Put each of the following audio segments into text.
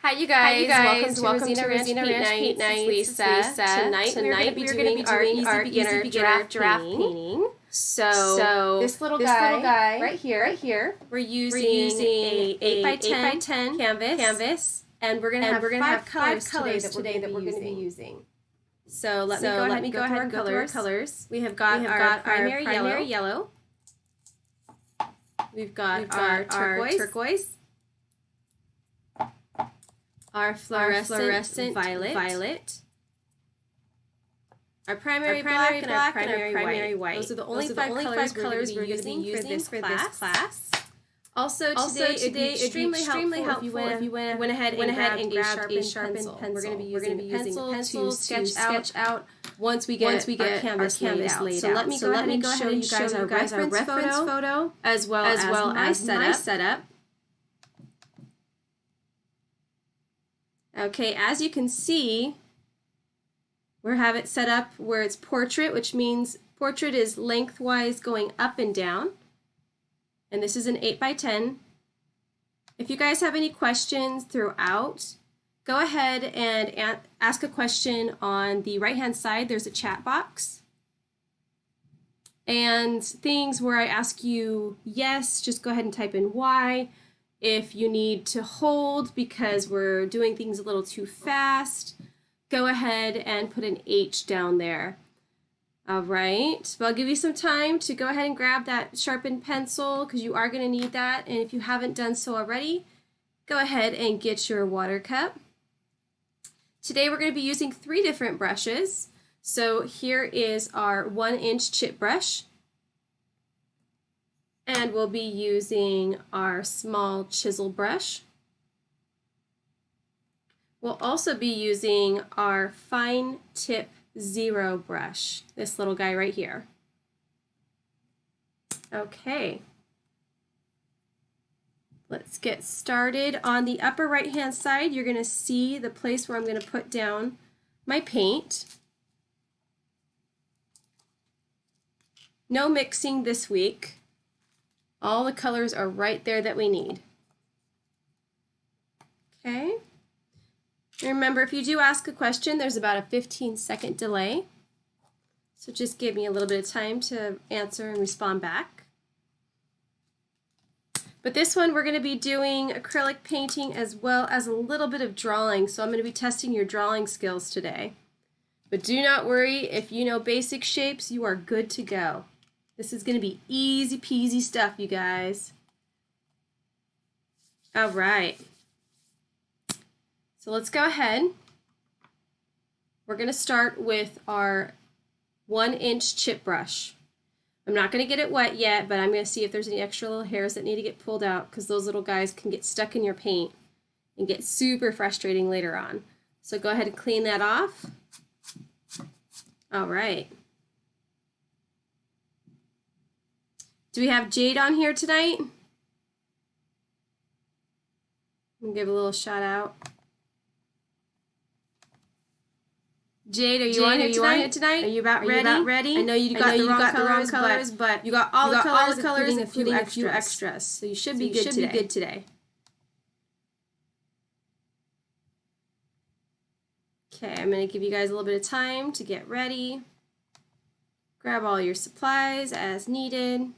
Hi, you guys. Welcome to Rosina Ranch Paint Night. Lisa. Tonight we're going to be doing our beginner giraffe painting. So this little guy right here, we're using a 8 by 10 canvas, and we're going to have five colors today that we're going to be using. So let me go ahead and go through our colors. We have got our primary yellow. We've got our turquoise. Our fluorescent violet, our primary black, and our primary white. Those are the only five colors we're going to be using for this class. Also, today it'd be extremely helpful if you went ahead and grabbed a sharpened pencil. We're going to be using a pencil to sketch out once we get our canvas laid out. So let me go ahead and show you guys our reference photo as well as my setup. Okay, as you can see, we have it set up where it's portrait, which means portrait is lengthwise going up and down. And this is an 8 by 10. If you guys have any questions throughout, go ahead and ask a question on the right-hand side. There's a chat box. And things where I ask you yes, just go ahead and type in Y. If you need to hold because we're doing things a little too fast, go ahead and put an H down there. All right, so I'll give you some time to go ahead and grab that sharpened pencil because you are going to need that. And if you haven't done so already, go ahead and get your water cup. Today we're going to be using 3 different brushes. So here is our 1-inch chip brush. And we'll be using our small chisel brush. We'll also be using our fine tip 0 brush, this little guy right here. Okay, let's get started. On the upper right hand side, you're going to see the place where I'm going to put down my paint. No mixing this week. All the colors are right there that we need. Okay. Remember, if you do ask a question, there's about a 15-second delay. So just give me a little bit of time to answer and respond back. But this one, we're going to be doing acrylic painting as well as a little bit of drawing. So I'm going to be testing your drawing skills today. But do not worry, if you know basic shapes, you are good to go. This is going to be easy peasy stuff, you guys. All right. So let's go ahead. We're going to start with our 1-inch chip brush. I'm not going to get it wet yet, but I'm going to see if there's any extra little hairs that need to get pulled out because those little guys can get stuck in your paint and get super frustrating later on. So go ahead and clean that off. All right. Do we have Jade on here tonight? I'm gonna give a little shout out. Jade, are you on here tonight? Are you about ready? I know you got the wrong colors, but you got all the colors, including a few extras. So you should be good today. Okay, I'm gonna give you guys a little bit of time to get ready. Grab all your supplies as needed.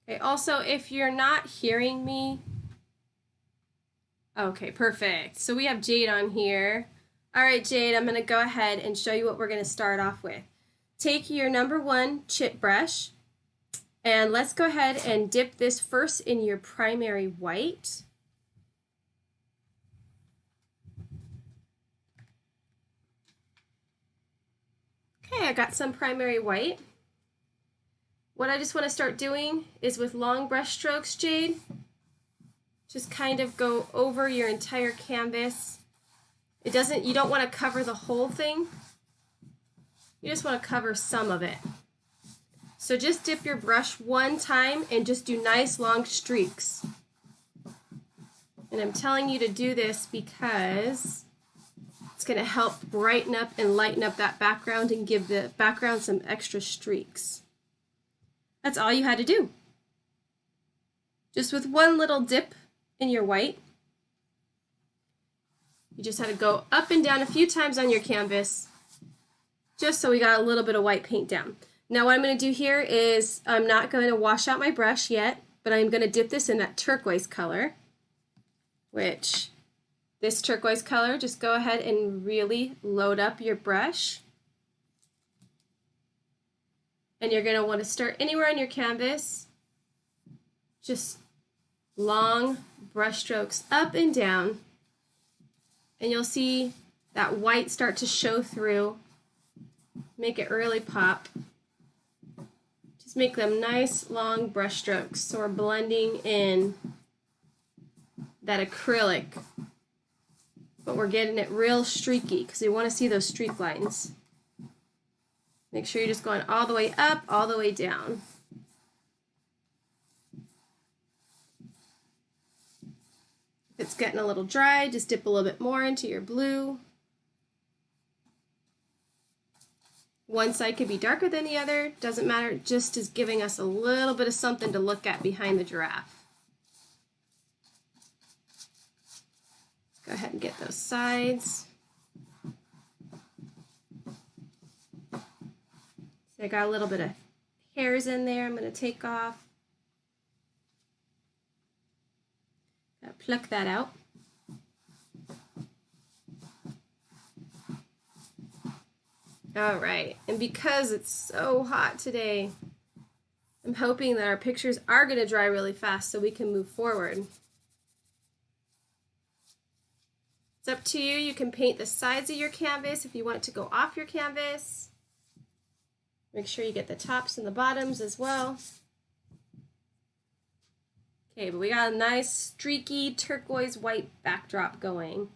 Okay, also, if you're not hearing me, okay, perfect. So we have Jade on here. All right, Jade, I'm going to go ahead and show you what we're going to start off with. Take your number 1 chip brush, and let's go ahead and dip this first in your primary white. Okay, I got some primary white. What I just want to start doing is with long brush strokes, Jade, just kind of go over your entire canvas. You don't want to cover the whole thing. You just want to cover some of it. So just dip your brush one time and just do nice long streaks. And I'm telling you to do this because it's going to help brighten up and lighten up that background and give the background some extra streaks. That's all you had to do. Just with one little dip in your white. You just had to go up and down a few times on your canvas, just so we got a little bit of white paint down. Now what I'm going to do here is I'm not going to wash out my brush yet, but I'm going to dip this in that turquoise color, which this turquoise color, just go ahead and really load up your brush. And you're going to want to start anywhere on your canvas, just long brush strokes up and down, and you'll see that white start to show through. Make it really pop. Just make them nice long brush strokes so we're blending in that acrylic, but we're getting it real streaky because we want to see those streak lines. Make sure you're just going all the way up, all the way down. If it's getting a little dry, just dip a little bit more into your blue. One side could be darker than the other, doesn't matter, it just is giving us a little bit of something to look at behind the giraffe. Go ahead and get those sides. I got a little bit of hairs in there I'm going to take off. Gotta pluck that out. All right, and because it's so hot today, I'm hoping that our pictures are going to dry really fast so we can move forward. It's up to you. You can paint the sides of your canvas if you want it to go off your canvas. Make sure you get the tops and the bottoms as well. Okay, but we got a nice streaky turquoise white backdrop going.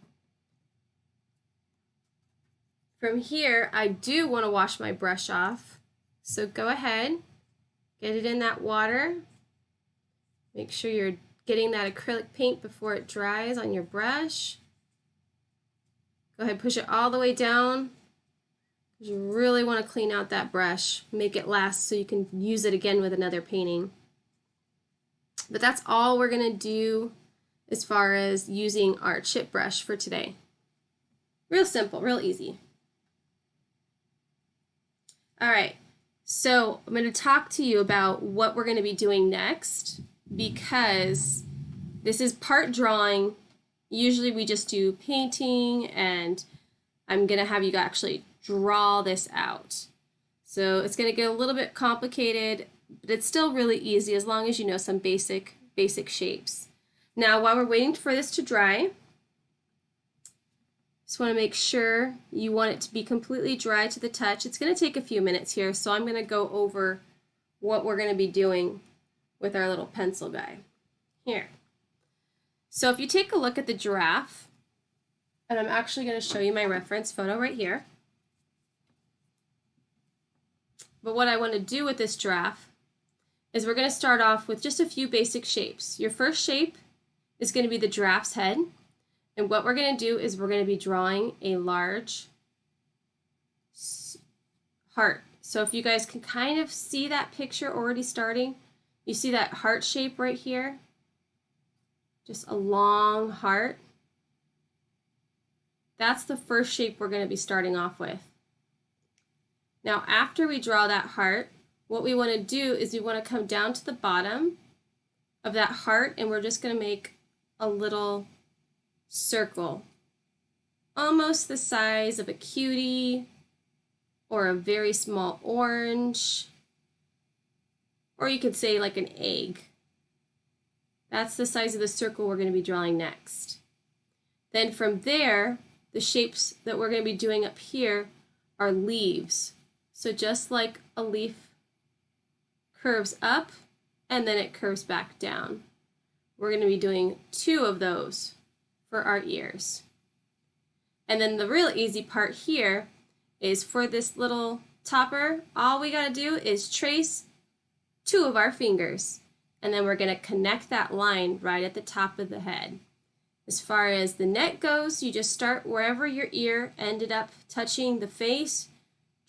From here, I do want to wash my brush off. So go ahead, get it in that water. Make sure you're getting that acrylic paint before it dries on your brush. Go ahead, push it all the way down. You really want to clean out that brush, make it last so you can use it again with another painting. But that's all we're going to do as far as using our chip brush for today. Real simple, real easy. All right, so I'm going to talk to you about what we're going to be doing next, because this is part drawing. Usually we just do painting, and I'm going to have you actually draw this out. So it's going to get a little bit complicated, but it's still really easy as long as you know some basic shapes. Now, while we're waiting for this to dry, just want to make sure you want it to be completely dry to the touch. It's going to take a few minutes here, so I'm going to go over what we're going to be doing with our little pencil guy. Here. So if you take a look at the giraffe, and I'm actually going to show you my reference photo right here. But what I want to do with this giraffe is we're going to start off with just a few basic shapes. Your first shape is going to be the giraffe's head. And what we're going to do is we're going to be drawing a large heart. So if you guys can kind of see that picture already starting, you see that heart shape right here? Just a long heart. That's the first shape we're going to be starting off with. Now, after we draw that heart, what we want to do is we want to come down to the bottom of that heart, and we're just going to make a little circle, almost the size of a cutie or a very small orange, or you could say like an egg. That's the size of the circle we're going to be drawing next. Then from there, the shapes that we're going to be doing up here are leaves. So just like a leaf curves up and then it curves back down, we're going to be doing 2 of those for our ears. And then the real easy part here is for this little topper, all we got to do is trace 2 of our fingers, and then we're going to connect that line right at the top of the head. As far as the neck goes, you just start wherever your ear ended up touching the face.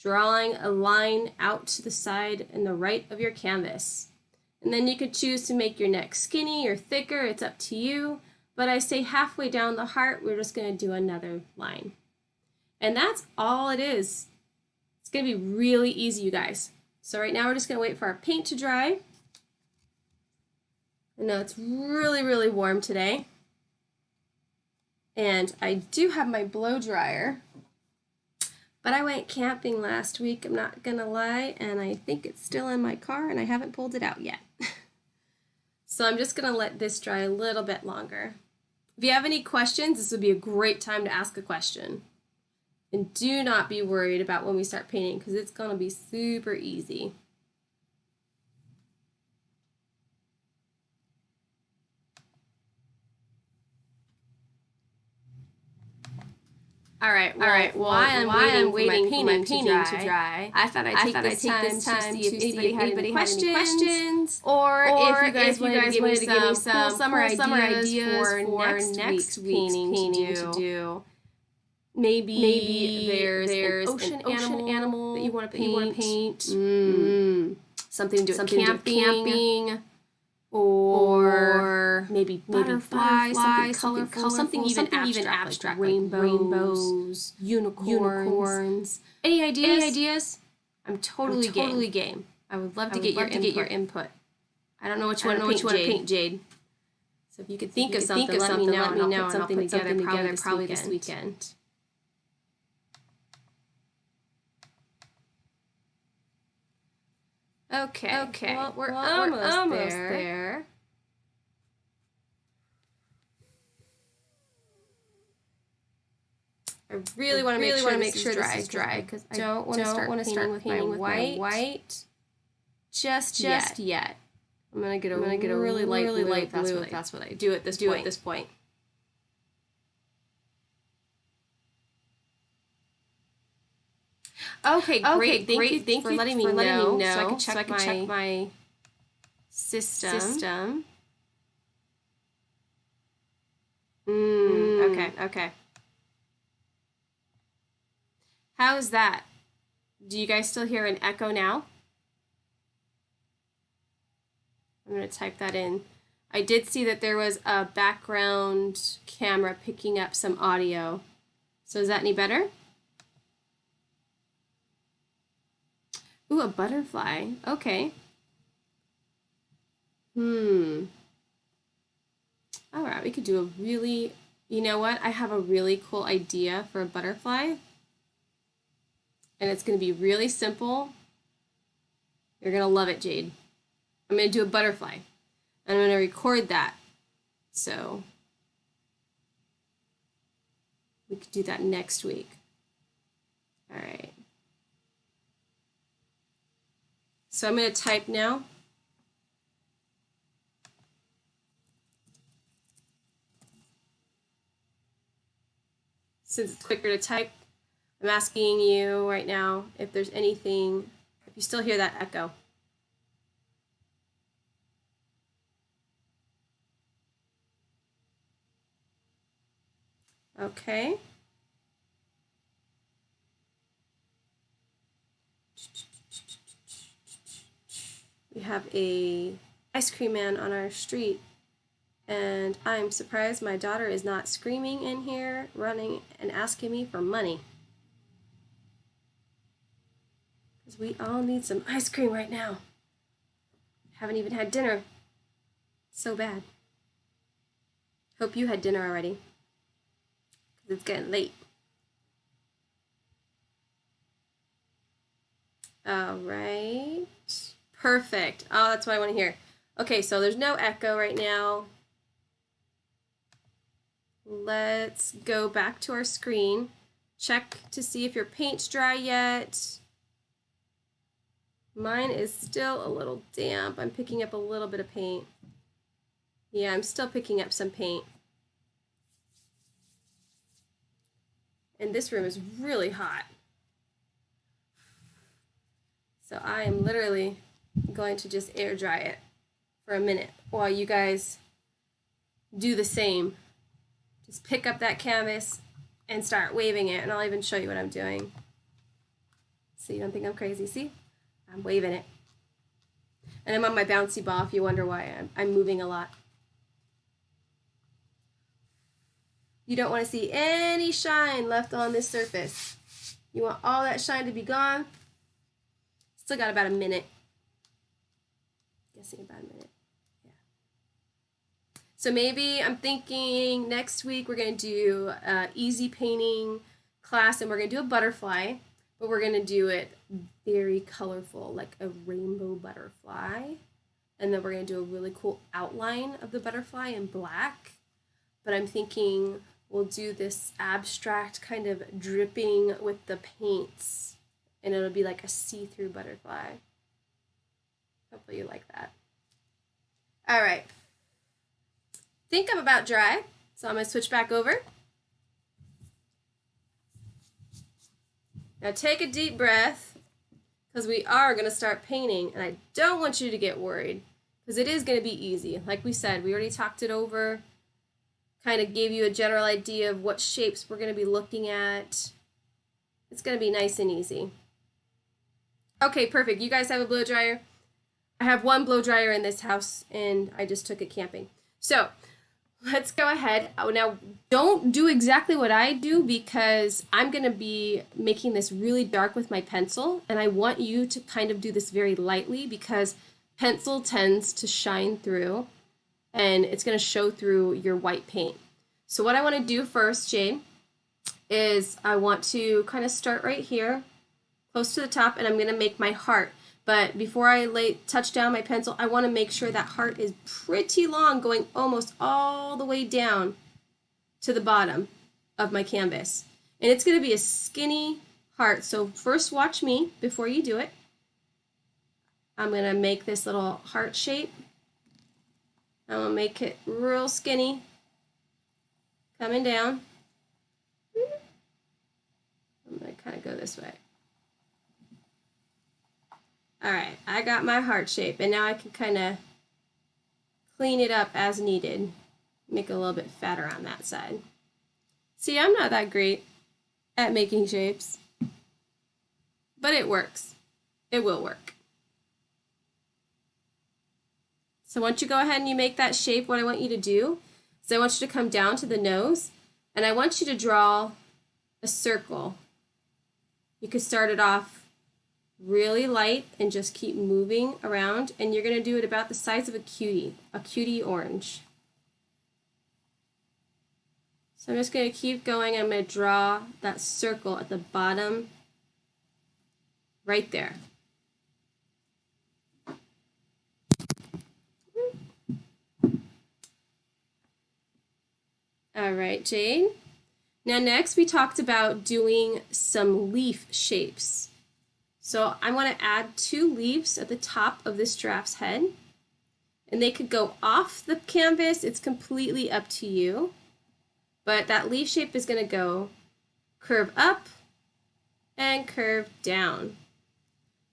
drawing a line out to the side and the right of your canvas. And then you could choose to make your neck skinny or thicker, it's up to you. But I say halfway down the heart, we're just going to do another line. And that's all it is. It's going to be really easy, you guys. So right now we're just going to wait for our paint to dry. I know it's really, really warm today. And I do have my blow dryer. But I went camping last week, I'm not going to lie, and I think it's still in my car and I haven't pulled it out yet. So I'm just going to let this dry a little bit longer. If you have any questions, this would be a great time to ask a question. And do not be worried about when we start painting because it's going to be super easy. All right. Well, while I'm waiting for my painting to dry, I thought I'd take this time to see if anybody had any questions, or if you guys wanted to give me some summer ideas for next week's painting to do. Maybe there's an ocean animal that you want to paint. Something to do with camping. Or maybe butterflies, something colorful, something even abstract, like rainbows, unicorns. Any ideas? I'm totally game. I would love to get your input. I don't know what you want to paint, Jade. So if you could think of something, let me know, and I'll put something together probably this weekend. Okay. Well, we're almost there. I really want to make sure this is dry because I don't want to start painting with my white just yet. I'm gonna get a really light blue if that's what I do at this point. Okay, great. Thank you for letting me know so I can check my system. Okay. How's that? Do you guys still hear an echo now? I'm going to type that in. I did see that there was a background camera picking up some audio. So is that any better? Ooh, a butterfly. Okay. All right, we could do a really, you know what? I have a really cool idea for a butterfly. And it's going to be really simple. You're going to love it, Jade. I'm going to do a butterfly. I'm going to record that. So we could do that next week. All right. So I'm going to type now. Since it's quicker to type, I'm asking you right now if there's anything, if you still hear that echo. Okay. We have a ice cream man on our street, and I'm surprised my daughter is not screaming in here, running and asking me for money. Because we all need some ice cream right now. Haven't even had dinner. So bad. Hope you had dinner already. Because it's getting late. All right. Perfect. Oh, that's what I want to hear. Okay, so there's no echo right now. Let's go back to our screen. Check to see if your paint's dry yet. Mine is still a little damp. I'm picking up a little bit of paint. Yeah, I'm still picking up some paint. And this room is really hot. So I am literally going to just air dry it for a minute while you guys do the same. Just pick up that canvas and start waving it, and I'll even show you what I'm doing. So you don't think I'm crazy. See? I'm waving it. And I'm on my bouncy ball if you wonder why I'm moving a lot. You don't want to see any shine left on this surface. You want all that shine to be gone. Still got about a minute. Guessing about a minute. Yeah. So maybe I'm thinking next week we're going to do easy painting class, and we're going to do a butterfly, but we're going to do it very colorful, like a rainbow butterfly. And then we're going to do a really cool outline of the butterfly in black. But I'm thinking we'll do this abstract kind of dripping with the paints, and it'll be like a see-through butterfly. Hopefully you like that. All right. I think I'm about dry, so I'm going to switch back over. Now take a deep breath, because we are going to start painting, and I don't want you to get worried, because it is going to be easy. Like we said, we already talked it over, kind of gave you a general idea of what shapes we're going to be looking at. It's going to be nice and easy. Okay, perfect. You guys have a blow dryer? I have one blow dryer in this house, and I just took it camping. So let's go ahead. Now, don't do exactly what I do, because I'm going to be making this really dark with my pencil, and I want you to kind of do this very lightly, because pencil tends to shine through, and it's going to show through your white paint. So what I want to do first, Jade, is I want to kind of start right here, close to the top, and I'm going to make my heart. But before I touch down my pencil, I want to make sure that heart is pretty long, going almost all the way down to the bottom of my canvas. And it's going to be a skinny heart. So first watch me before you do it. I'm going to make this little heart shape. I'm going to make it real skinny, coming down. I'm going to kind of go this way. All right, I got my heart shape, and now I can kind of clean it up as needed. Make it a little bit fatter on that side. See, I'm not that great at making shapes, but it works. It will work. So once you go ahead and you make that shape, what I want you to do is I want you to come down to the nose, and I want you to draw a circle. You could start it off really light and just keep moving around, and you're going to do it about the size of a cutie orange. So I'm just going to keep going. I'm going to draw that circle at the bottom right there. All right, Jade. Now next we talked about doing some leaf shapes. So I want to add 2 leaves at the top of this giraffe's head, and they could go off the canvas. It's completely up to you, but that leaf shape is going to go curve up and curve down.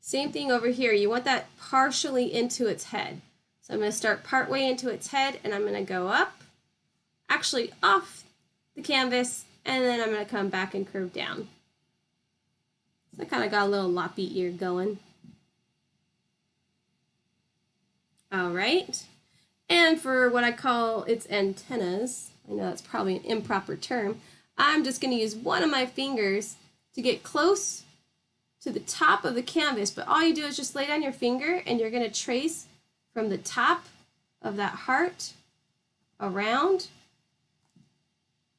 Same thing over here. You want that partially into its head. So I'm going to start partway into its head, and I'm going to go up, actually off the canvas, and then I'm going to come back and curve down. So I kind of got a little loppy ear going. All right. And for what I call its antennas, I know that's probably an improper term, I'm just going to use one of my fingers to get close to the top of the canvas. But all you do is just lay down your finger, and you're going to trace from the top of that heart around.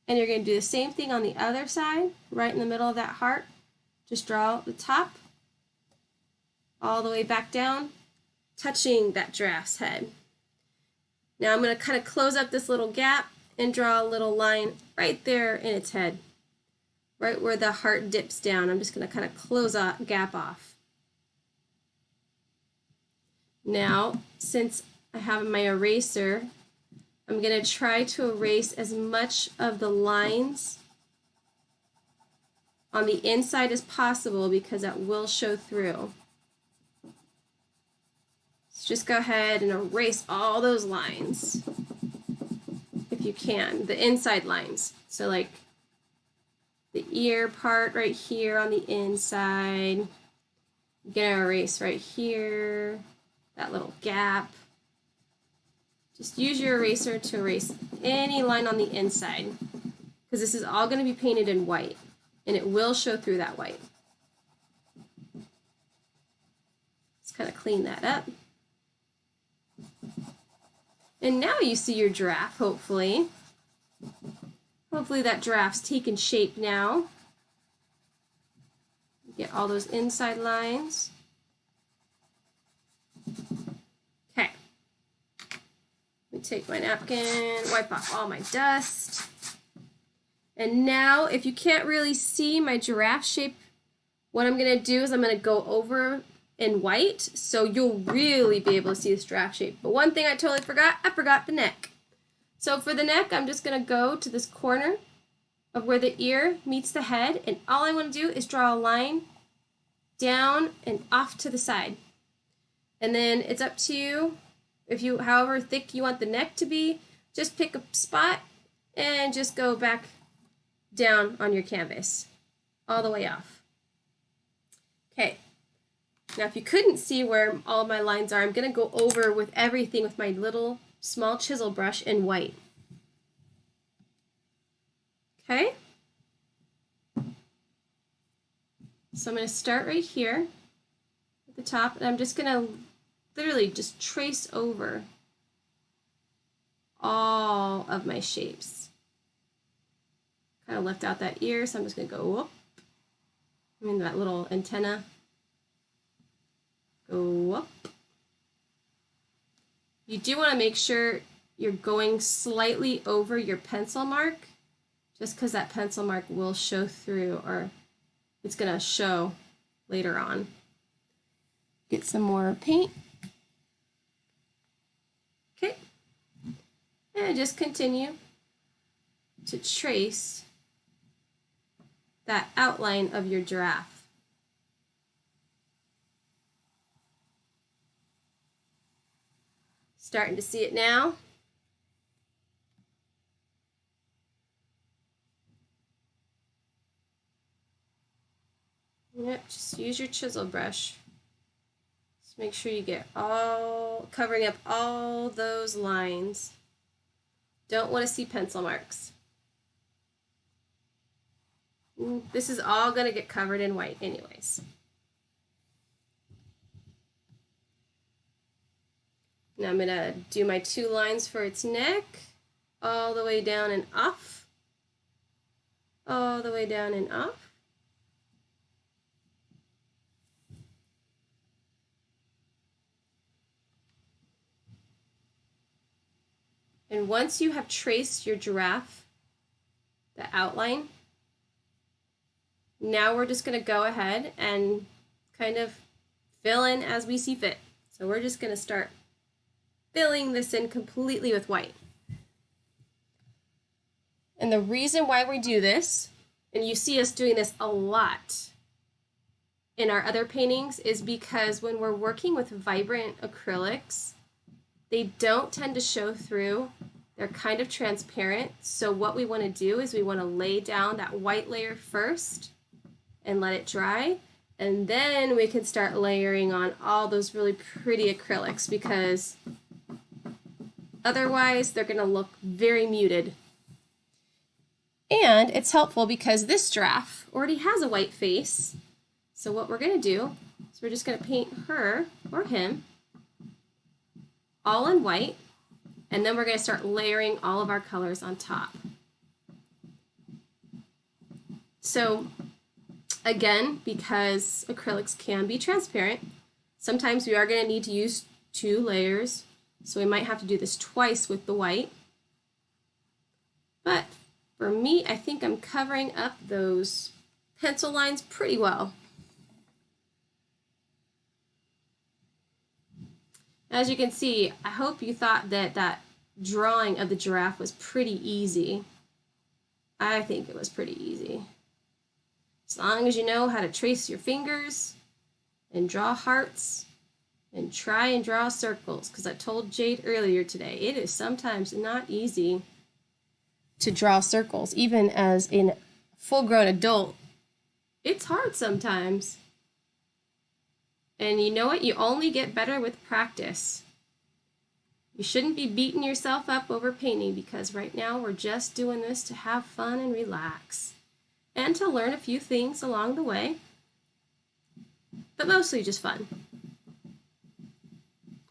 And you're going to do the same thing on the other side, right in the middle of that heart. Just draw the top all the way back down, touching that giraffe's head. Now I'm going to kind of close up this little gap and draw a little line right there in its head, right where the heart dips down. I'm just going to kind of close that gap off. Now, since I have my eraser, I'm going to try to erase as much of the lines on the inside as possible, because that will show through. So just go ahead and erase all those lines if you can, the inside lines. So like the ear part right here on the inside, I'm gonna erase right here, that little gap. Just use your eraser to erase any line on the inside, because this is all going to be painted in white, and it will show through that white. Just kind of clean that up. And now you see your giraffe, hopefully. Hopefully that giraffe's taken shape now. Get all those inside lines. Okay. Let me take my napkin, wipe off all my dust. And now, if you can't really see my giraffe shape, what I'm going to do is I'm going to go over in white, so you'll really be able to see this giraffe shape. But one thing I totally forgot, I forgot the neck. So for the neck, I'm just going to go to this corner of where the ear meets the head, and all I want to do is draw a line down and off to the side. And then it's up to you, if you, however thick you want the neck to be, just pick a spot and just go back down on your canvas, all the way off. Okay, now if you couldn't see where all my lines are, I'm going to go over with everything with my little small chisel brush in white. Okay, so I'm going to start right here at the top, and I'm just going to literally just trace over all of my shapes. Kind of left out that ear, so I'm just going to go up. I mean that little antenna. Go up. You do want to make sure you're going slightly over your pencil mark, just because that pencil mark will show through, or it's going to show later on. Get some more paint. Okay. And just continue to trace that outline of your giraffe. Starting to see it now. Yep, just use your chisel brush. Just make sure you get all, covering up all those lines. Don't want to see pencil marks. This is all going to get covered in white anyways. Now I'm going to do my 2 lines for its neck, all the way down and off, all the way down and off. And once you have traced your giraffe, the outline, now we're just going to go ahead and kind of fill in as we see fit. So we're just going to start filling this in completely with white. And the reason why we do this, and you see us doing this a lot in our other paintings, is because when we're working with vibrant acrylics, they don't tend to show through. They're kind of transparent. So what we want to do is we want to lay down that white layer first and let it dry. And then we can start layering on all those really pretty acrylics, because otherwise they're going to look very muted. And it's helpful because this giraffe already has a white face. So what we're going to do is we're just going to paint her or him all in white, and then we're going to start layering all of our colors on top. So again, because acrylics can be transparent, sometimes we are going to need to use 2 layers, so we might have to do this twice with the white. But for me, I think I'm covering up those pencil lines pretty well. As you can see, I hope you thought that that drawing of the giraffe was pretty easy. I think it was pretty easy. As long as you know how to trace your fingers and draw hearts and try and draw circles, because I told Jade earlier today, it is sometimes not easy to draw circles. Even as a full-grown adult, it's hard sometimes. And you know what? You only get better with practice. You shouldn't be beating yourself up over painting because right now we're just doing this to have fun and relax and to learn a few things along the way, but mostly just fun.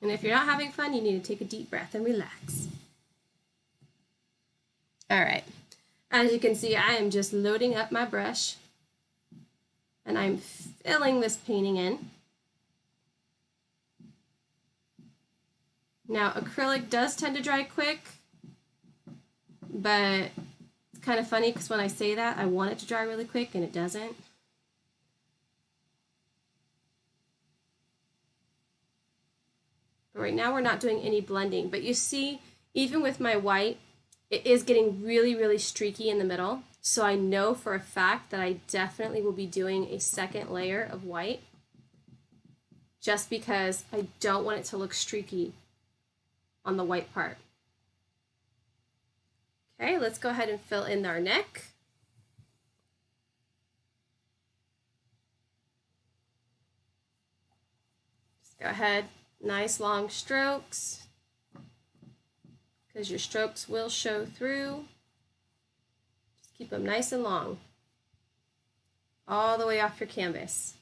And if you're not having fun, you need to take a deep breath and relax. All right. As you can see, I am just loading up my brush and I'm filling this painting in. Now, acrylic does tend to dry quick, but it's kind of funny because when I say that, I want it to dry really quick and it doesn't. But right now we're not doing any blending, but you see, even with my white, it is getting really, really streaky in the middle. So I know for a fact that I definitely will be doing a second layer of white just because I don't want it to look streaky on the white part. Okay, let's go ahead and fill in our neck. Just go ahead, nice long strokes, because your strokes will show through. Just keep them nice and long, all the way off your canvas.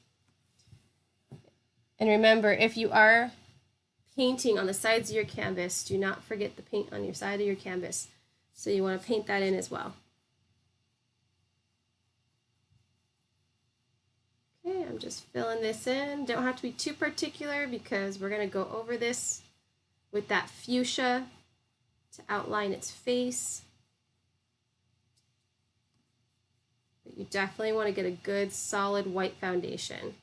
And remember, if you are painting on the sides of your canvas, do not forget the paint on your side of your canvas. So you want to paint that in as well. Okay, I'm just filling this in. Don't have to be too particular because we're going to go over this with that fuchsia to outline its face. But you definitely want to get a good solid white foundation.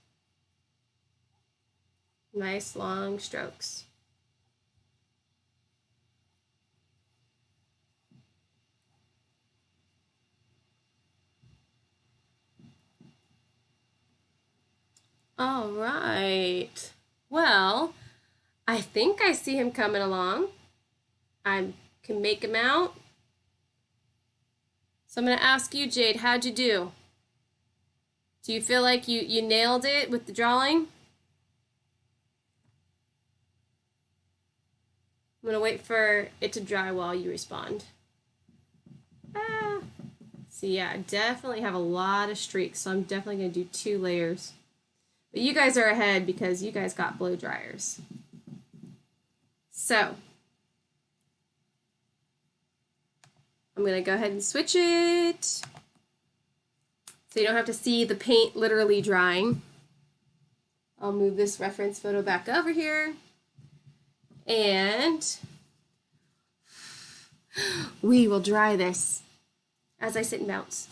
Nice long strokes. All right. Well, I think I see him coming along. I can make him out. So I'm going to ask you, Jade, how'd you do? Do you feel like you nailed it with the drawing? I'm going to wait for it to dry while you respond. So yeah, I definitely have a lot of streaks, so I'm definitely going to do 2 layers. But you guys are ahead because you guys got blow dryers. So I'm going to go ahead and switch it so you don't have to see the paint literally drying. I'll move this reference photo back over here. And we will dry this as I sit and bounce.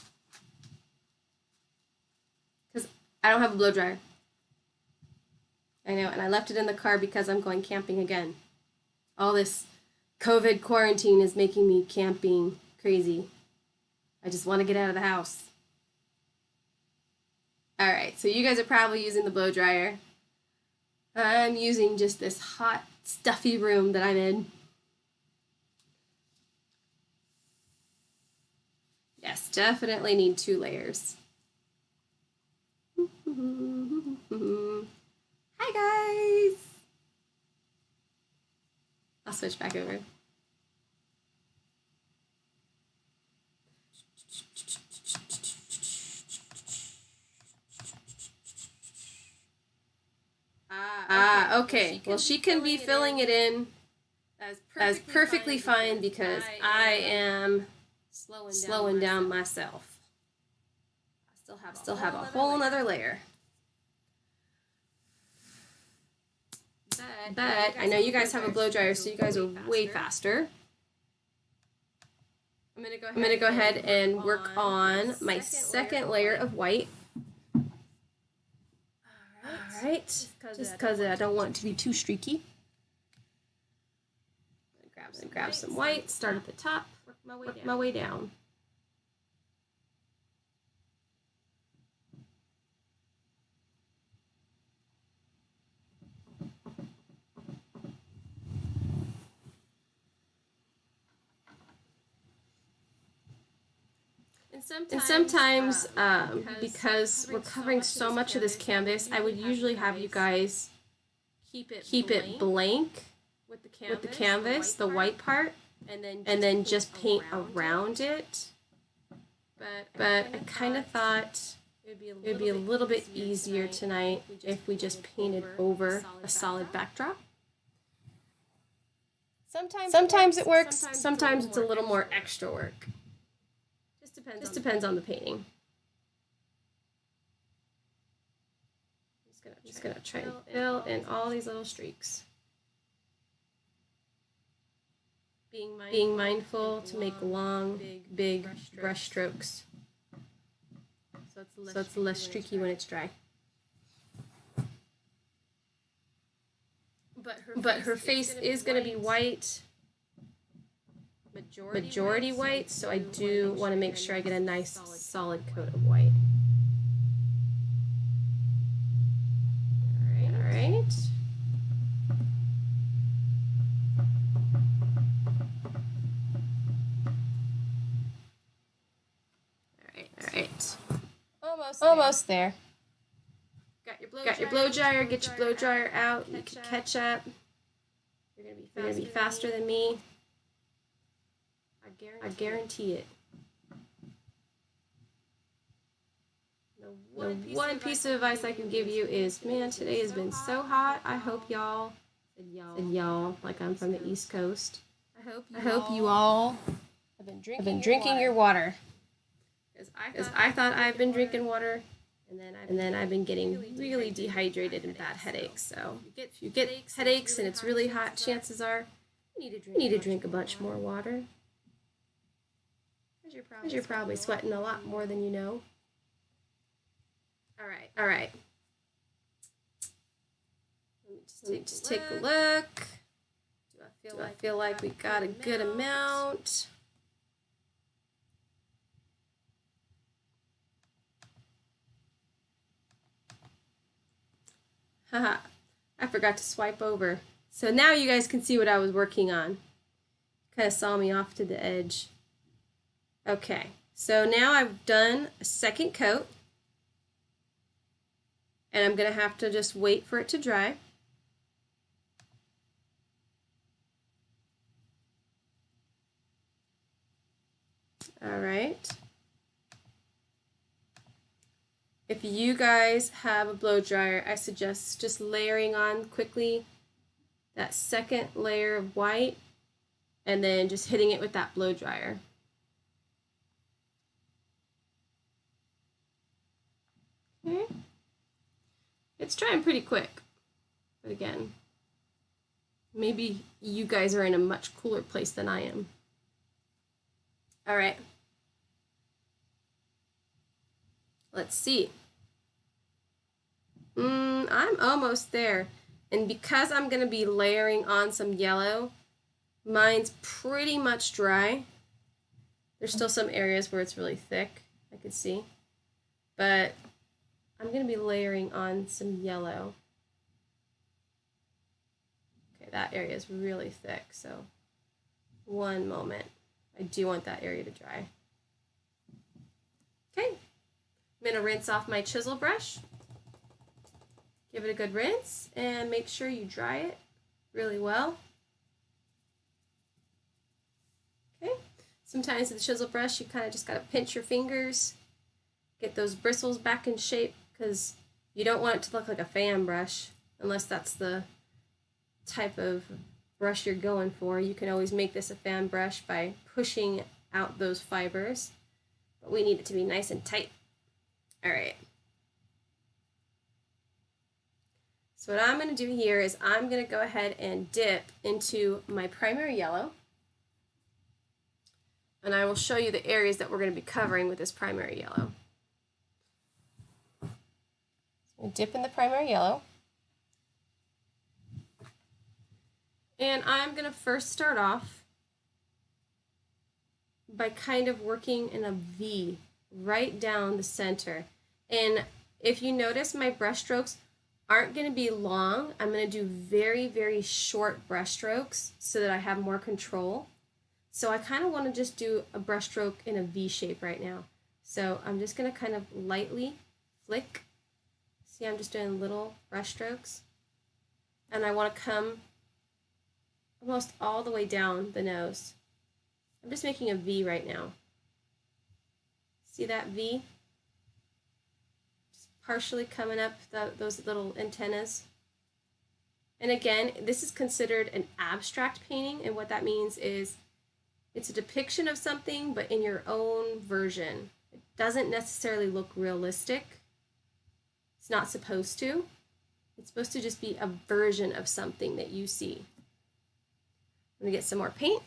Because I don't have a blow dryer. I know, and I left it in the car because I'm going camping again. All this COVID quarantine is making me camping crazy. I just want to get out of the house. All right, so you guys are probably using the blow dryer. I'm using just this hot, stuffy room that I'm in. Yes, definitely need 2 layers. Hi guys! I'll switch back over. Okay. Well, she can be filling it in as perfectly fine because I am slowing down myself. I still have a whole nother layer. But I know you guys have a blow dryer, so you guys are way faster. I'm going to go ahead and work on my second layer of white. All right, just because I don't want it to be too streaky. Grab some white, start at the top, work my way down. And sometimes, because we're covering so much of this canvas, I would usually have you guys keep it blank with the canvas, the white part, and then just paint around it. But I kind of thought it would be a little bit easier tonight if we just painted over a solid backdrop. Sometimes it works, sometimes it's a little more extra work. Just depends on the painting. I'm just gonna try and fill in all these little streaks. Being mindful to make long, big brush strokes. So it's less streaky when it's dry. But her face is going to be white, majority white, so I do want to make sure I get a nice solid coat of white. All right. Almost there. Got your blow dryer. Get your blow dryer out. You can catch up. You're gonna be faster than me. I guarantee it. The one piece of advice I can give you is, man, today has been so hot. I hope y'all, said y'all, like I'm from the East Coast. I hope you all have been drinking your water. Because I thought I've been drinking water, and then I've been getting really dehydrated and bad headaches. So if you get headaches and it's really hot, chances are you need to drink a bunch more water. Because you're probably sweating a lot more than you know. All right. Let me just take a look. Do I feel like we got a good amount? Haha, I forgot to swipe over. So now you guys can see what I was working on. Kind of saw me off to the edge. Okay, so now I've done a second coat. And I'm going to have to just wait for it to dry. All right. If you guys have a blow dryer, I suggest just layering on quickly that second layer of white and then just hitting it with that blow dryer. Okay. It's drying pretty quick, but again, maybe you guys are in a much cooler place than I am. All right. Let's see. I'm almost there. And because I'm going to be layering on some yellow, mine's pretty much dry. There's still some areas where it's really thick, I could see. But I'm going to be layering on some yellow. Okay, that area is really thick, so one moment. I do want that area to dry. Okay, I'm going to rinse off my chisel brush. Give it a good rinse and make sure you dry it really well. Okay, sometimes with the chisel brush you kind of just got to pinch your fingers, get those bristles back in shape, because you don't want it to look like a fan brush unless that's the type of brush you're going for. You can always make this a fan brush by pushing out those fibers, but we need it to be nice and tight. All right. So what I'm going to do here is I'm going to go ahead and dip into my primary yellow, and I will show you the areas that we're going to be covering with this primary yellow. So dip in the primary yellow, and I'm going to first start off by kind of working in a V right down the center. And if you notice, my brush strokes aren't going to be long. I'm going to do very, very short brush strokes so that I have more control. So I kind of want to just do a brush stroke in a V shape right now. So I'm just going to kind of lightly flick. See, I'm just doing little brush strokes. And I want to come almost all the way down the nose. I'm just making a V right now. See that V? Just partially coming up those little antennas. And again, this is considered an abstract painting, and what that means is it's a depiction of something, but in your own version. It doesn't necessarily look realistic. It's not supposed to. It's supposed to just be a version of something that you see. I'm gonna get some more paint.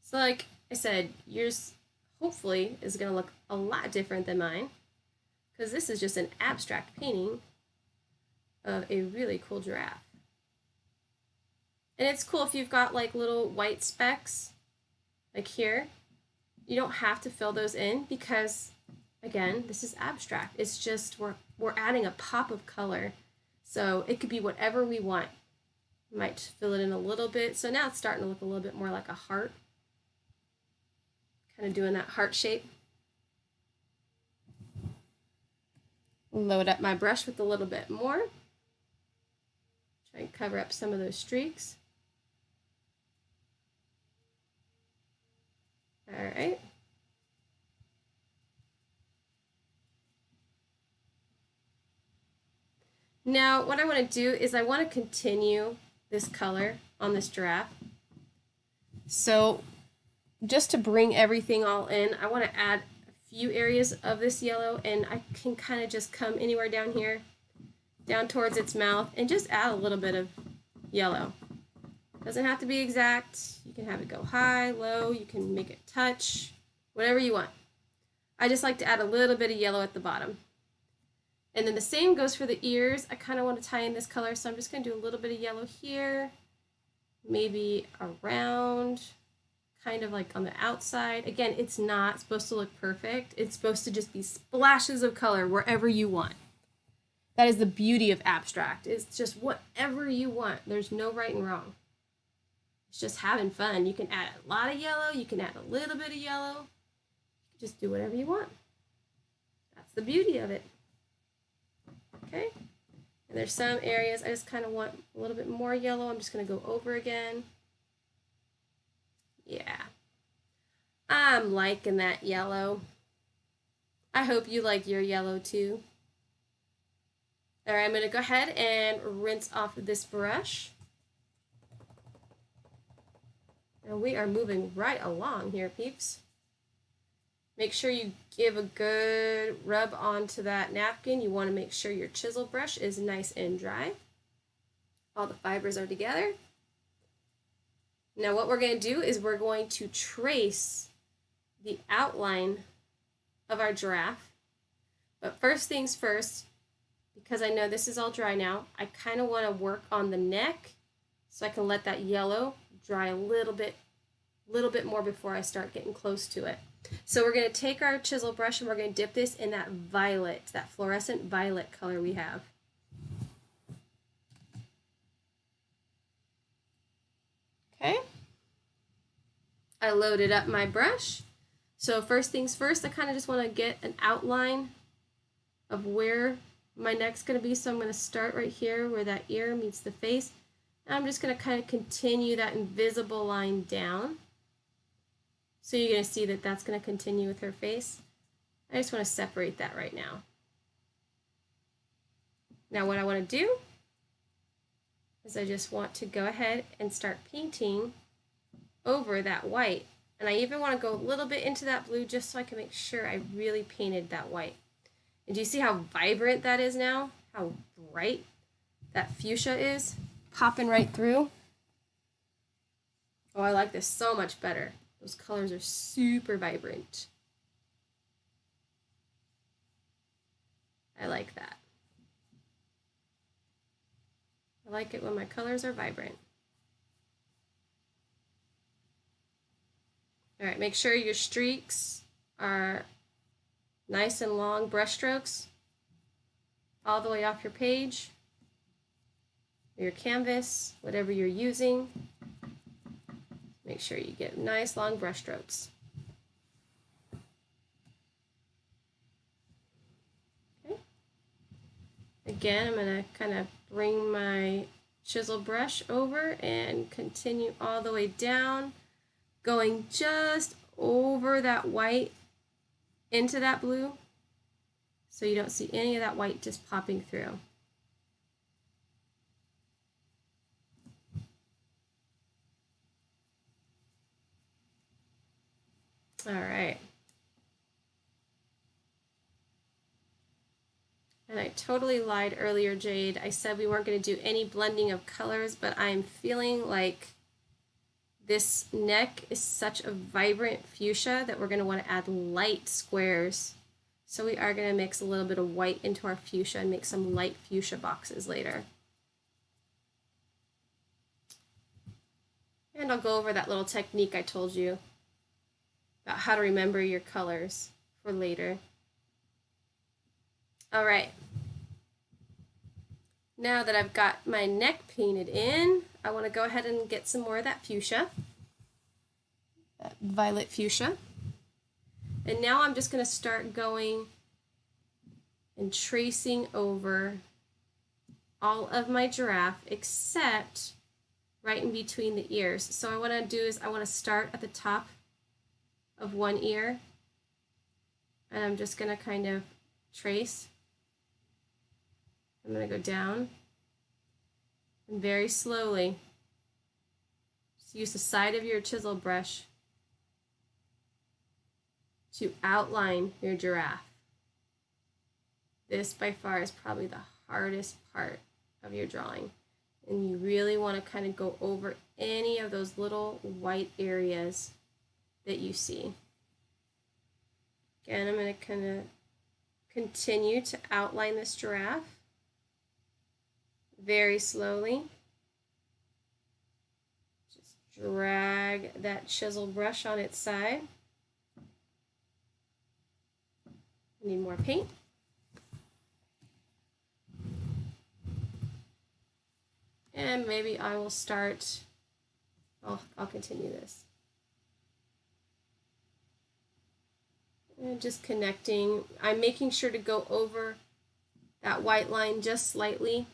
So like I said, yours hopefully is gonna look a lot different than mine, because this is just an abstract painting of a really cool giraffe. And it's cool if you've got like little white specks, like here. You don't have to fill those in because, again, this is abstract. It's just we're adding a pop of color. So it could be whatever we want. Might fill it in a little bit. So now it's starting to look a little bit more like a heart. Kind of doing that heart shape. Load up my brush with a little bit more. Try and cover up some of those streaks. All right. Now, what I want to do is I want to continue this color on this giraffe. So just to bring everything all in, I want to add a few areas of this yellow, and I can kind of just come anywhere down here, down towards its mouth, and just add a little bit of yellow. Doesn't have to be exact. You can have it go high, low, you can make it touch, whatever you want. I just like to add a little bit of yellow at the bottom. And then the same goes for the ears. I kind of want to tie in this color, so I'm just going to do a little bit of yellow here, maybe around, kind of like on the outside. Again, it's not supposed to look perfect. It's supposed to just be splashes of color wherever you want. That is the beauty of abstract. It's just whatever you want. There's no right and wrong. It's just having fun. You can add a lot of yellow. You can add a little bit of yellow. Just do whatever you want. That's the beauty of it. Okay? And there's some areas I just kind of want a little bit more yellow. I'm just going to go over again. Yeah. I'm liking that yellow. I hope you like your yellow too. All right, I'm going to go ahead and rinse off this brush. And we are moving right along here, peeps. Make sure you give a good rub onto that napkin. You want to make sure your chisel brush is nice and dry. All the fibers are together. Now what we're going to do is we're going to trace the outline of our giraffe. But first things first, because I know this is all dry now, I kind of want to work on the neck so I can let that yellow dry a little bit more before I start getting close to it. So we're going to take our chisel brush and we're going to dip this in that violet, that fluorescent violet color we have. Okay. I loaded up my brush. So first things first, I kind of just want to get an outline of where my neck's going to be. So I'm going to start right here where that ear meets the face. And I'm just going to kind of continue that invisible line down. So you're going to see that that's going to continue with her face. I just want to separate that right now. Now what I want to do is I just want to go ahead and start painting over that white. And I even want to go a little bit into that blue just so I can make sure I really painted that white. And do you see how vibrant that is now? How bright that fuchsia is? Popping right through. Oh, I like this so much better. Those colors are super vibrant. I like that. I like it when my colors are vibrant. All right, make sure your streaks are nice and long brush strokes all the way off your page, or your canvas, whatever you're using. Make sure you get nice long brush strokes. Again, I'm going to kind of bring my chisel brush over and continue all the way down, going just over that white into that blue so you don't see any of that white just popping through. All right. And I totally lied earlier, Jade. I said we weren't going to do any blending of colors, but I'm feeling like this neck is such a vibrant fuchsia that we're going to want to add light squares. So we are going to mix a little bit of white into our fuchsia and make some light fuchsia boxes later. And I'll go over that little technique I told you about how to remember your colors for later. All right. Now that I've got my neck painted in, I want to go ahead and get some more of that fuchsia, that violet fuchsia. And now I'm just going to start going and tracing over all of my giraffe except right in between the ears. So what I want to do is I want to start at the top of one ear, and I'm just going to kind of trace. I'm going to go down and very slowly just use the side of your chisel brush to outline your giraffe. This by far is probably the hardest part of your drawing, and you really want to kind of go over any of those little white areas that you see. Again, I'm going to kind of continue to outline this giraffe very slowly. Just drag that chisel brush on its side. I need more paint. And maybe I will start, I'll continue this. And just connecting. I'm making sure to go over that white line just slightly,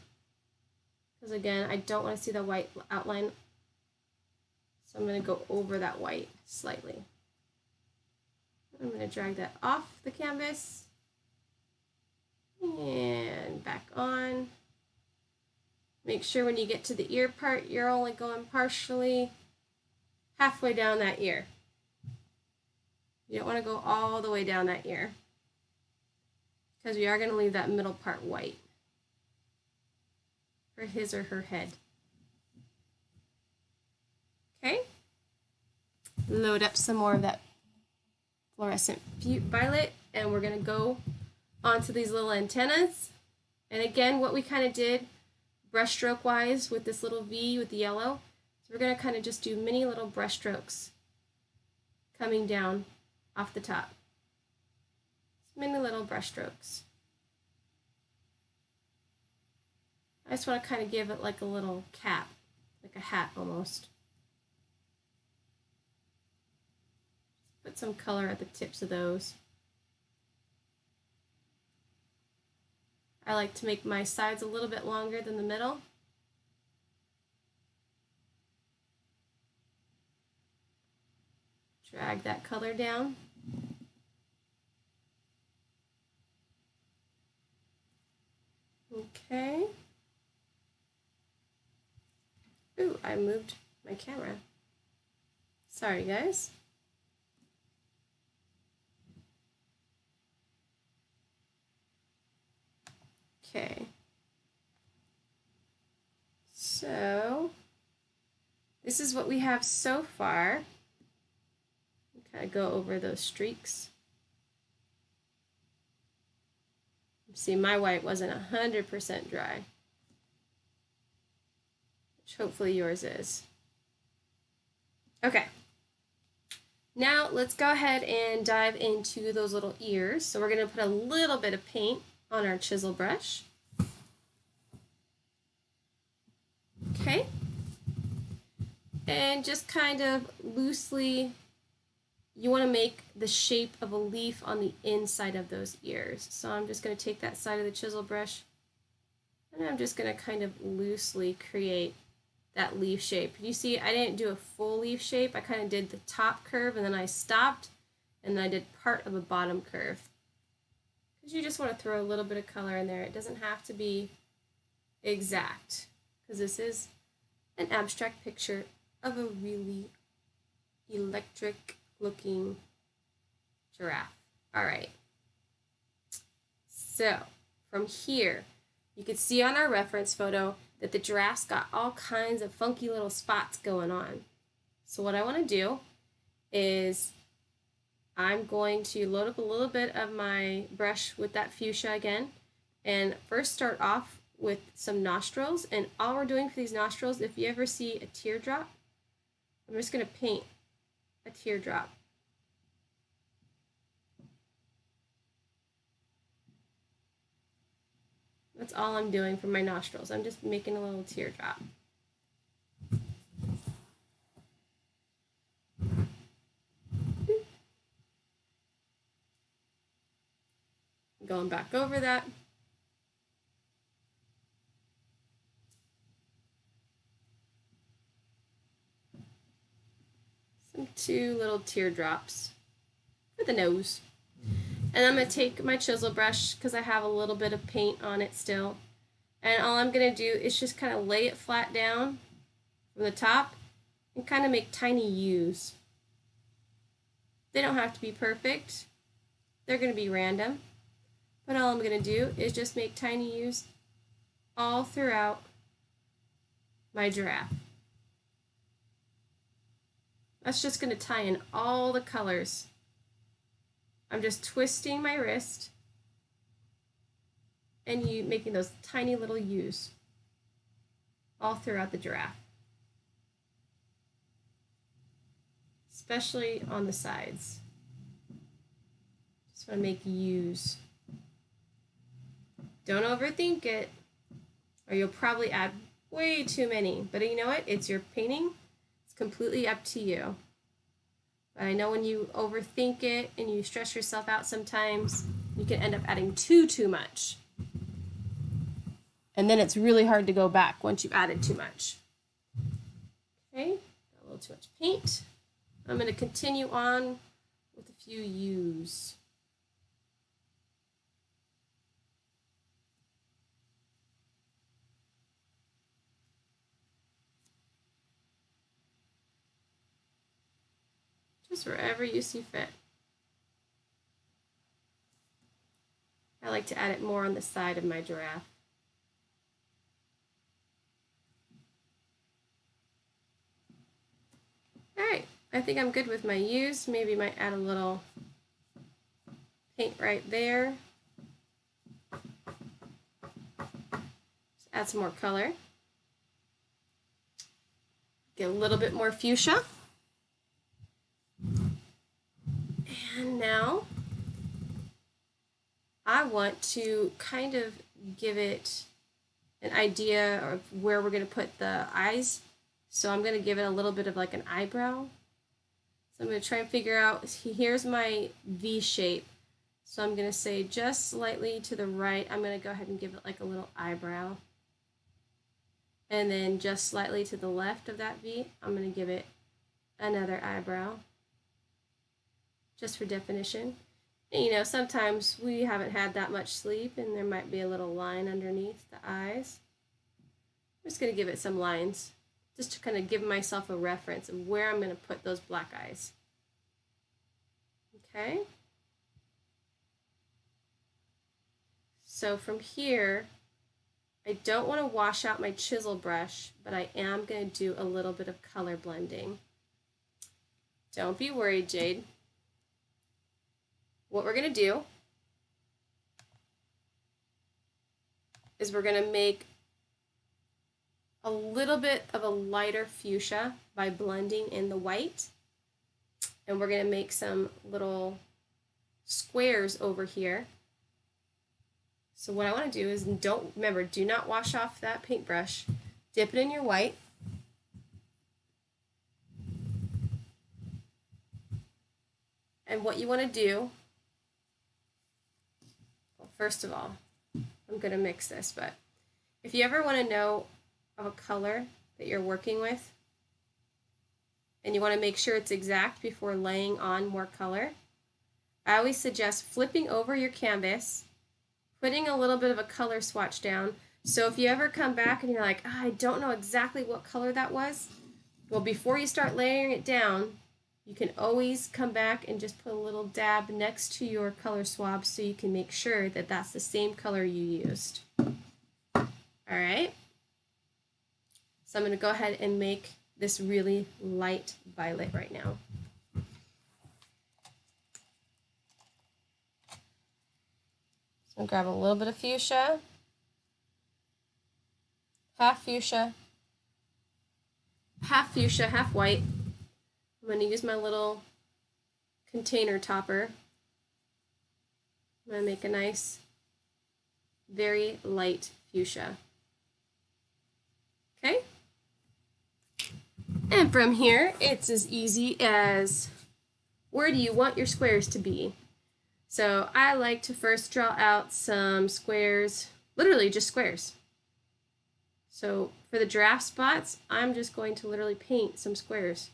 because again, I don't want to see the white outline. So I'm going to go over that white slightly. I'm going to drag that off the canvas and back on. Make sure when you get to the ear part, you're only going partially halfway down that ear. You don't want to go all the way down that ear, because we are going to leave that middle part white for his or her head. Okay, load up some more of that fluorescent violet, and we're going to go onto these little antennas. And again, what we kind of did brush stroke wise with this little V with the yellow, so we're going to kind of just do mini little brush strokes coming down off the top. Mini little brush strokes. I just want to kind of give it like a little cap, like a hat almost. Put some color at the tips of those. I like to make my sides a little bit longer than the middle. Drag that color down. Okay. Ooh, I moved my camera. Sorry, guys. Okay. So, this is what we have so far. Kind of go over those streaks. See, my white wasn't 100% dry, which hopefully yours is. Okay. Now let's go ahead and dive into those little ears. So we're going to put a little bit of paint on our chisel brush. Okay. And just kind of loosely, you want to make the shape of a leaf on the inside of those ears. So I'm just going to take that side of the chisel brush And I'm just going to kind of loosely create that leaf shape. You see, I didn't do a full leaf shape. I kind of did the top curve and then I stopped and then I did part of a bottom curve. Because you just want to throw a little bit of color in there. It doesn't have to be exact because this is an abstract picture of a really electric looking giraffe. All right. So from here, you can see on our reference photo that the giraffe's got all kinds of funky little spots going on. So what I want to do is I'm going to load up a little bit of my brush with that fuchsia again and first start off with some nostrils. And all we're doing for these nostrils, if you ever see a teardrop, I'm just going to paint a teardrop. That's all I'm doing for my nostrils. I'm just making a little teardrop. Going back over that. Some 2 little teardrops for the nose. And I'm going to take my chisel brush because I have a little bit of paint on it still. And all I'm going to do is just kind of lay it flat down from the top and kind of make tiny U's. They don't have to be perfect. They're going to be random. But all I'm going to do is just make tiny U's all throughout my giraffe. That's just going to tie in all the colors. I'm just twisting my wrist and making those tiny little U's all throughout the giraffe, especially on the sides. Just want to make U's. Don't overthink it, or you'll probably add way too many. But you know what? It's your painting. It's completely up to you. But I know when you overthink it and you stress yourself out sometimes, you can end up adding too much. And then it's really hard to go back once you've added too much. Okay, got a little too much paint. I'm going to continue on with a few U's. Just wherever you see fit. I like to add it more on the side of my giraffe. Alright, I think I'm good with my U's. Maybe might add a little paint right there. Just add some more color. Get a little bit more fuchsia. And now I want to kind of give it an idea of where we're going to put the eyes. So I'm going to give it a little bit of like an eyebrow. So I'm going to try and figure out, here's my V shape. So I'm going to say just slightly to the right, I'm going to go ahead and give it like a little eyebrow. And then just slightly to the left of that V, I'm going to give it another eyebrow. Just for definition. And, you know, sometimes we haven't had that much sleep and there might be a little line underneath the eyes. I'm just going to give it some lines just to kind of give myself a reference of where I'm going to put those black eyes. Okay? So from here, I don't want to wash out my chisel brush, but I am going to do a little bit of color blending. Don't be worried, Jade. What we're going to do is we're going to make a little bit of a lighter fuchsia by blending in the white. And we're going to make some little squares over here. So what I want to do is, do not wash off that paintbrush. Dip it in your white. And what you want to do, well, first of all, I'm going to mix this, but If you ever want to know of a color that you're working with and you want to make sure it's exact before laying on more color, I always suggest flipping over your canvas, putting a little bit of a color swatch down. So if you ever come back and you're like, oh, I don't know exactly what color that was, well, before you start layering it down, you can always come back and just put a little dab next to your color swab so you can make sure that that's the same color you used. All right. So I'm going to go ahead and make this really light violet right now. So I'm going to grab a little bit of fuchsia, half fuchsia, half white. I'm going to use my little container topper. I'm going to make a nice, very light fuchsia. Okay? And from here, it's as easy as, where do you want your squares to be? So I like to first draw out some squares, literally just squares. So for the giraffe spots, I'm just going to literally paint some squares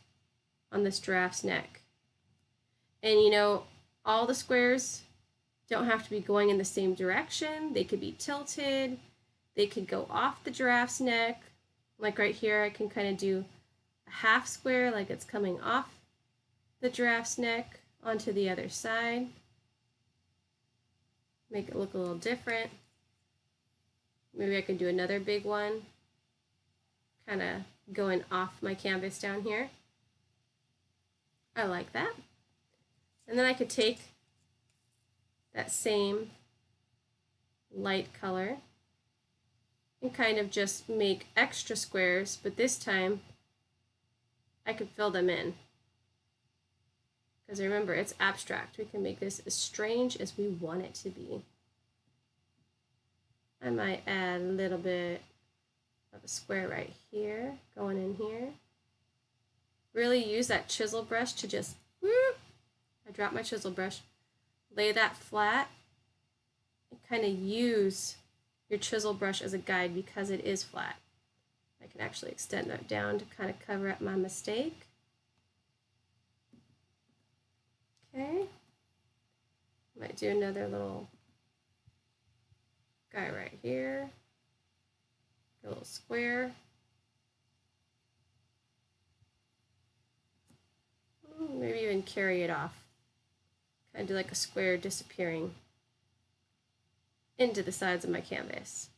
on this giraffe's neck. And you know, all the squares don't have to be going in the same direction. They could be tilted. They could go off the giraffe's neck. Like right here, I can kind of do a half square like it's coming off the giraffe's neck onto the other side. Make it look a little different. Maybe I could do another big one, kind of going off my canvas down here. I like that. And then I could take that same light color and kind of just make extra squares, but this time I could fill them in. Because remember, it's abstract. We can make this as strange as we want it to be. I might add a little bit of a square right here, going in here. Really use that chisel brush to just, whoop, I dropped my chisel brush, lay that flat, and kind of use your chisel brush as a guide because it is flat. I can actually extend that down to kind of cover up my mistake. Okay, might do another little guy right here, a little square. Maybe even carry it off, kind of do like a square disappearing into the sides of my canvas.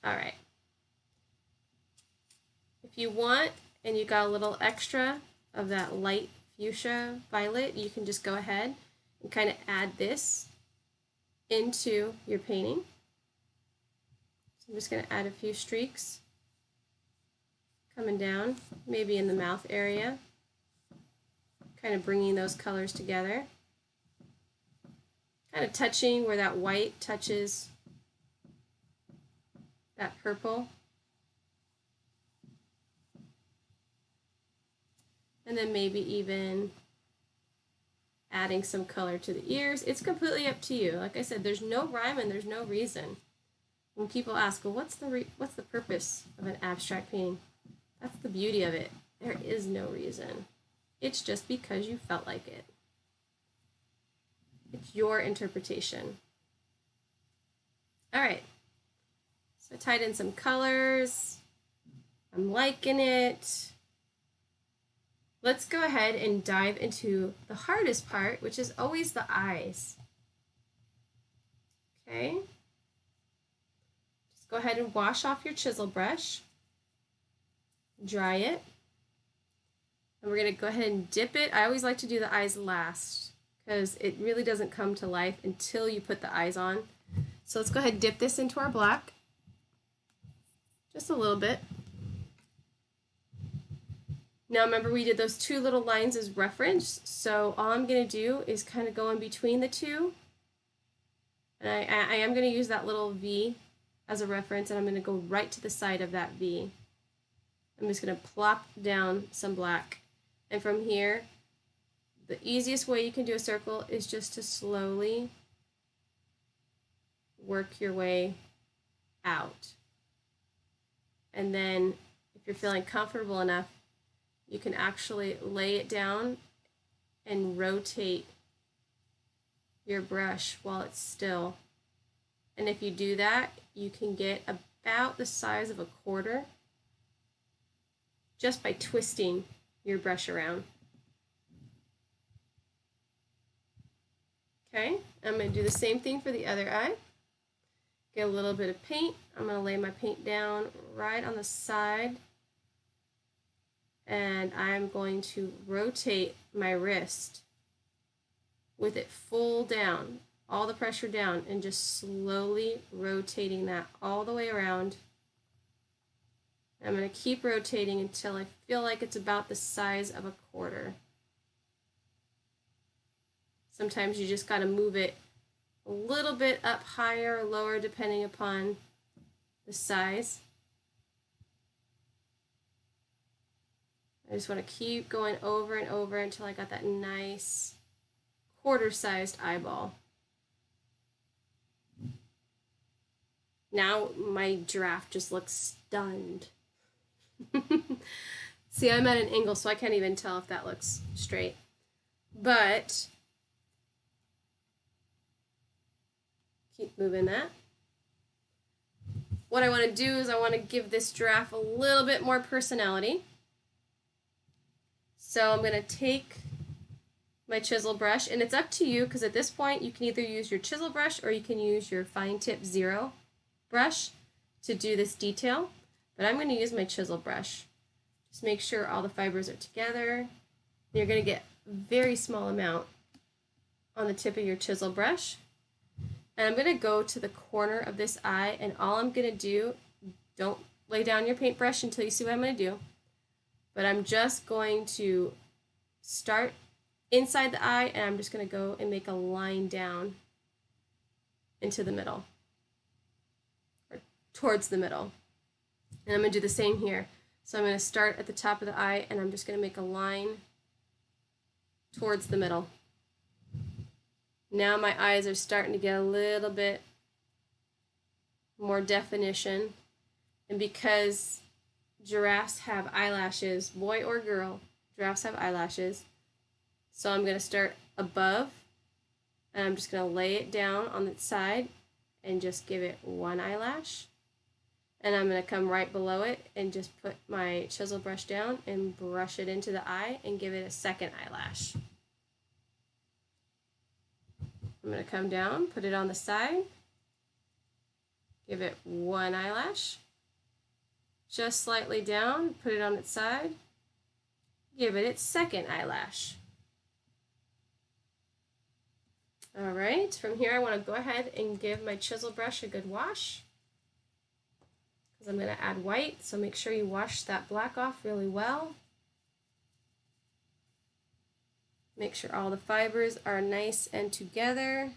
All right. If you want, and you got a little extra of that light fuchsia violet, you can just go ahead and kind of add this into your painting. So I'm just going to add a few streaks coming down, maybe in the mouth area, kind of bringing those colors together, kind of touching where that white touches that purple. And then maybe even adding some color to the ears. It's completely up to you. Like I said, there's no rhyme and there's no reason. When people ask, well, what's the purpose of an abstract painting? That's the beauty of it. There is no reason. It's just because you felt like it. It's your interpretation. All right. So I tied in some colors. I'm liking it. Let's go ahead and dive into the hardest part, which is always the eyes. Okay. Just go ahead and wash off your chisel brush. Dry it. And we're going to go ahead and dip it. I always like to do the eyes last because it really doesn't come to life until you put the eyes on. So let's go ahead and dip this into our black. Just a little bit. Now remember, we did those two little lines as reference, so all I'm going to do is kind of go in between the two. And I am going to use that little V as a reference, and I'm going to go right to the side of that V. I'm just going to plop down some black. And from here, the easiest way you can do a circle is just to slowly work your way out. And then if you're feeling comfortable enough, you can actually lay it down and rotate your brush while it's still. And if you do that, you can get about the size of a quarter just by twisting your brush around. Okay, I'm going to do the same thing for the other eye. Get a little bit of paint. I'm going to lay my paint down right on the side, and I'm going to rotate my wrist with it full down, all the pressure down, and just slowly rotating that all the way around. I'm going to keep rotating until I feel like it's about the size of a quarter. Sometimes you just got to move it a little bit up higher or lower depending upon the size. I just want to keep going over and over until I got that nice quarter-sized eyeball. Now my giraffe just looks stunned. See, I'm at an angle, so I can't even tell if that looks straight. But keep moving that. What I want to do is I want to give this giraffe a little bit more personality. So I'm going to take my chisel brush, and it's up to you, because at this point you can either use your chisel brush or you can use your fine tip 0 brush to do this detail, but I'm going to use my chisel brush. Just make sure all the fibers are together. You're going to get a very small amount on the tip of your chisel brush, and I'm going to go to the corner of this eye, and all I'm going to do, don't lay down your paintbrush until you see what I'm going to do, but I'm just going to start inside the eye, and I'm just going to go and make a line down into the middle, or towards the middle. And I'm going to do the same here. So I'm going to start at the top of the eye, and I'm just going to make a line towards the middle. Now my eyes are starting to get a little bit more definition, and because giraffes have eyelashes, boy or girl, giraffes have eyelashes. So I'm going to start above, and I'm just going to lay it down on the side and just give it one eyelash. And I'm going to come right below it and just put my chisel brush down and brush it into the eye and give it a second eyelash. I'm going to come down, put it on the side, give it one eyelash, just slightly down, put it on its side, give it its second eyelash. All right, from here I want to go ahead and give my chisel brush a good wash, because I'm going to add white, so make sure you wash that black off really well. Make sure all the fibers are nice and together.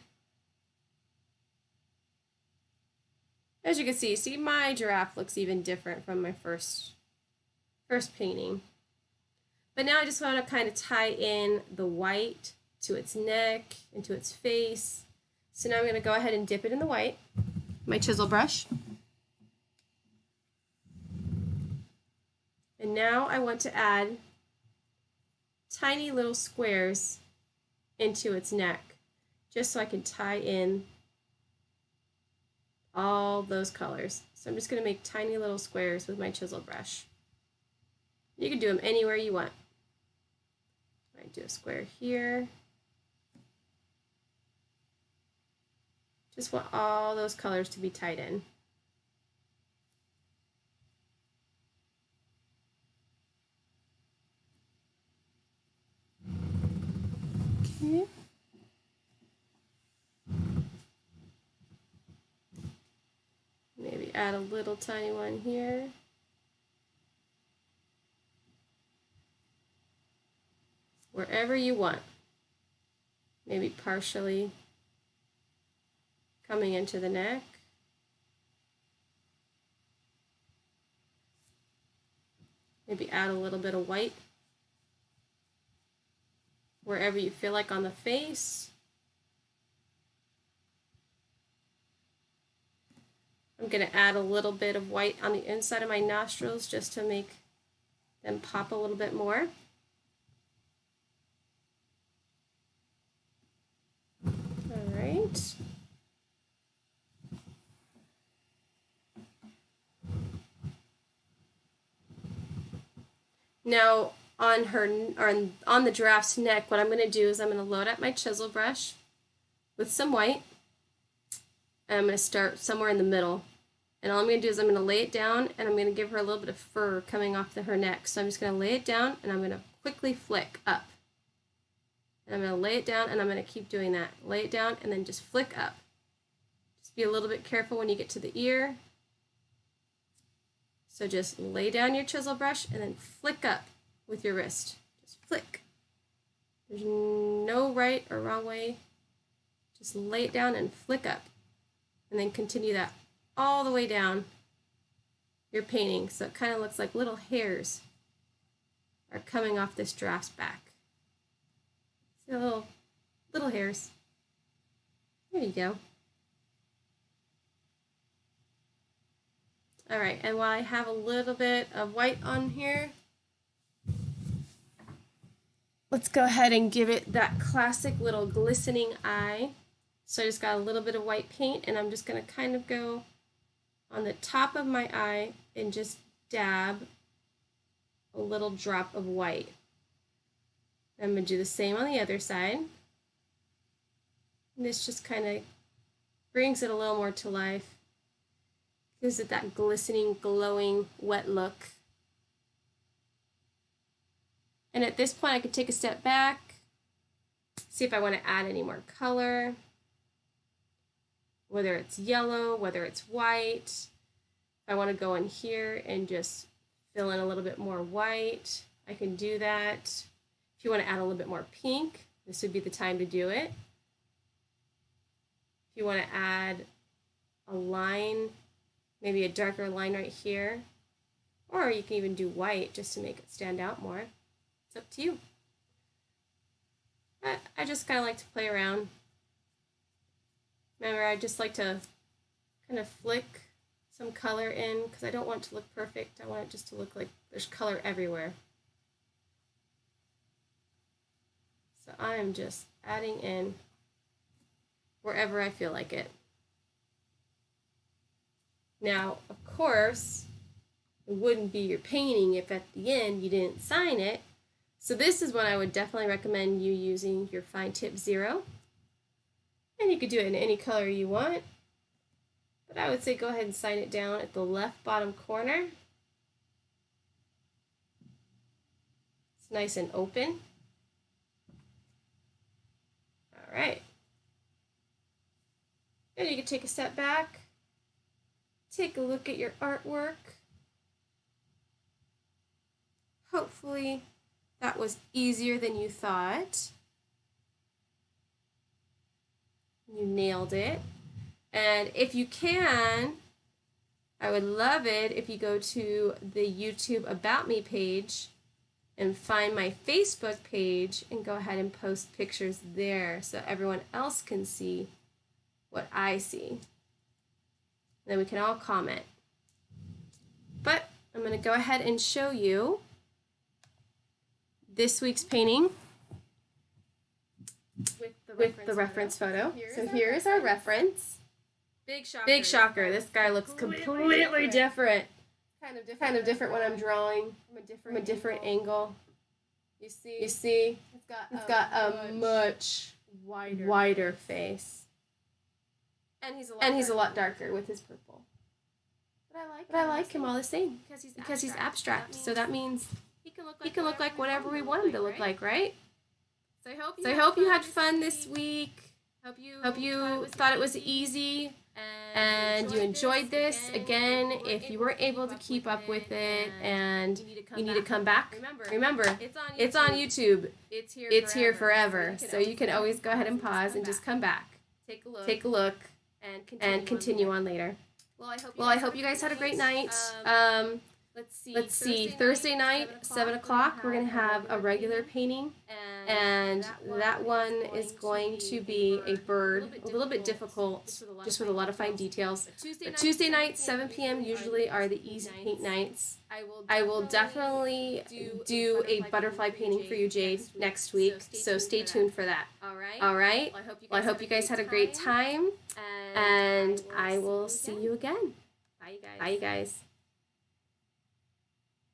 As you can see my giraffe looks even different from my first painting. But now I just want to kind of tie in the white to its neck and to its face. So now I'm going to go ahead and dip it in the white, my chisel brush. And now I want to add tiny little squares into its neck, just so I can tie in all those colors. So I'm just going to make tiny little squares with my chisel brush. You can do them anywhere you want. I do a square here. Just want all those colors to be tied in. Okay. Maybe add a little tiny one here. Wherever you want. Maybe partially coming into the neck. Maybe add a little bit of white wherever you feel like on the face. I'm going to add a little bit of white on the inside of my nostrils just to make them pop a little bit more. All right. Now on the giraffe's neck, what I'm going to do is I'm going to load up my chisel brush with some white, and I'm going to start somewhere in the middle. And all I'm going to do is I'm going to lay it down, and I'm going to give her a little bit of fur coming off her neck. So I'm just going to lay it down, and I'm going to quickly flick up. And I'm going to lay it down, and I'm going to keep doing that. Lay it down, and then just flick up. Just be a little bit careful when you get to the ear. So just lay down your chisel brush and then flick up with your wrist. Just flick. There's no right or wrong way. Just lay it down and flick up. And then continue that all the way down your painting. So it kind of looks like little hairs are coming off this giraffe's back. See the little hairs. There you go. All right, and while I have a little bit of white on here, let's go ahead and give it that classic little glistening eye. So I just got a little bit of white paint, and I'm just going to kind of go on the top of my eye and just dab a little drop of white. I'm going to do the same on the other side. And this just kind of brings it a little more to life. Gives it that glistening, glowing, wet look. And at this point, I could take a step back, see if I want to add any more color, whether it's yellow, whether it's white. If I want to go in here and just fill in a little bit more white, I can do that. If you want to add a little bit more pink, this would be the time to do it. If you want to add a line, maybe a darker line right here, or you can even do white just to make it stand out more. It's up to you. But I just kind of like to play around. Remember, I just like to kind of flick some color in because I don't want it to look perfect. I want it just to look like there's color everywhere. So I am just adding in wherever I feel like it. Now, of course, it wouldn't be your painting if at the end you didn't sign it. So this is when I would definitely recommend you using your fine tip 0. And you could do it in any color you want. But I would say go ahead and sign it down at the left bottom corner. It's nice and open. All right. And you can take a step back. Take a look at your artwork. Hopefully that was easier than you thought. You nailed it. And if you can, I would love it if you go to the YouTube About Me page and find my Facebook page and go ahead and post pictures there so everyone else can see what I see. Then we can all comment. But I'm going to go ahead and show you this week's painting with the reference photo. So here is our reference. Big shocker. This guy looks completely different. Kind of different when I'm drawing from a different angle. You see, it's got a much wider face. And he's a lot darker with his purple. But I like him all the same because he's abstract. So that means he can look like whatever we want him to look like, right? So I hope you had fun this week. Hope you thought it was easy and you enjoyed this. Again, if you weren't able to keep up with it and you need to come back, remember, it's on YouTube. It's here forever. So you can always go ahead and pause and just come back. Take a look. And continue on later. Well, I hope you guys had a great night. Let's see. Thursday night, 7 o'clock, we're going to have a regular painting. and that one is going to be a bird, a little bit difficult, just with a lot of fine details. But Tuesday nights, 7 p.m. usually are the easy paint nights. I will definitely do a butterfly painting for you, Jade, next week, so stay tuned for that. All right? Well, I hope you guys had a great time, and I will see you again. Bye, you guys.